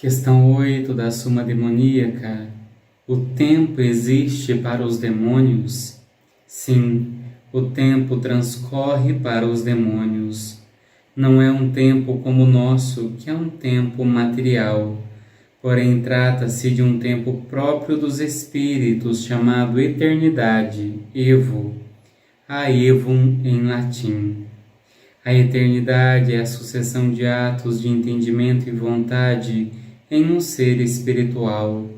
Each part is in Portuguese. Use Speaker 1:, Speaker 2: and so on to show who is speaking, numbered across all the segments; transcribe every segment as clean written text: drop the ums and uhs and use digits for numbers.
Speaker 1: Questão 8 da Suma Demoníaca. O tempo existe para os demônios? Sim, o tempo transcorre para os demônios. Não é um tempo como o nosso, que é um tempo material. Porém, trata-se de um tempo próprio dos espíritos, chamado eternidade, evo, aevum em latim. A eternidade é a sucessão de atos de entendimento e vontade em um ser espiritual.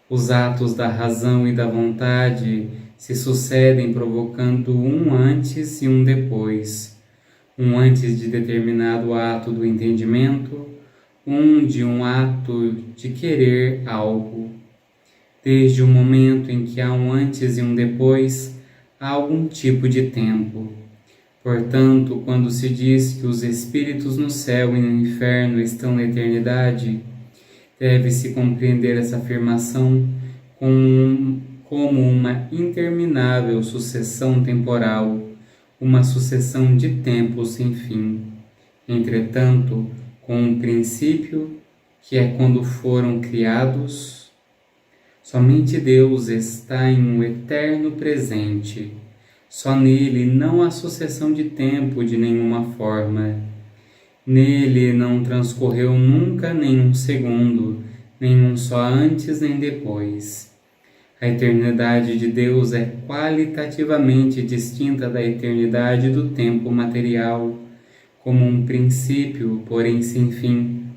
Speaker 1: Os atos da razão e da vontade se sucedem provocando um antes e um depois. Um antes de determinado ato do entendimento, um de um ato de querer algo. Desde o momento em que há um antes e um depois, há algum tipo de tempo. Portanto, quando se diz que os espíritos no céu e no inferno estão na eternidade, deve-se compreender essa afirmação como uma interminável sucessão temporal, uma sucessão de tempos sem fim. Entretanto, com um princípio, que é quando foram criados, somente Deus está em um eterno presente. Só nele não há sucessão de tempo de nenhuma forma. Nele não transcorreu nunca nenhum segundo, nenhum só antes nem depois. A eternidade de Deus é qualitativamente distinta da eternidade do tempo material, como um princípio, porém sem fim,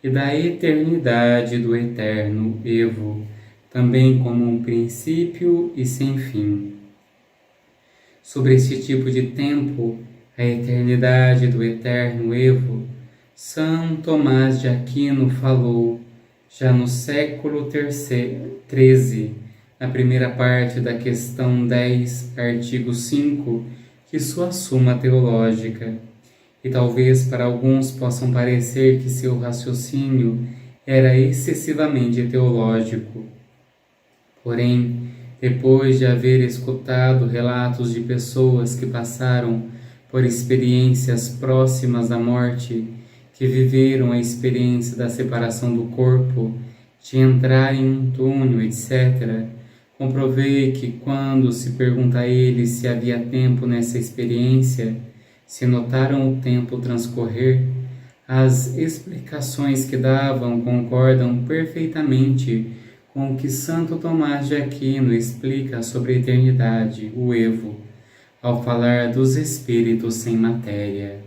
Speaker 1: e da eternidade do eterno Evo, também como um princípio e sem fim. Sobre esse tipo de tempo, a eternidade do eterno Evo, São Tomás de Aquino falou, já no século XIII, na primeira parte da questão 10, artigo 5, que sua Suma Teológica. E talvez para alguns possam parecer que seu raciocínio era excessivamente teológico. Porém, depois de haver escutado relatos de pessoas que passaram por experiências próximas à morte, que viveram a experiência da separação do corpo, de entrar em um túnel, etc., comprovei que quando se pergunta a eles se havia tempo nessa experiência, se notaram o tempo transcorrer, as explicações que davam concordam perfeitamente com o que Santo Tomás de Aquino explica sobre a eternidade, o Evo, ao falar dos espíritos sem matéria.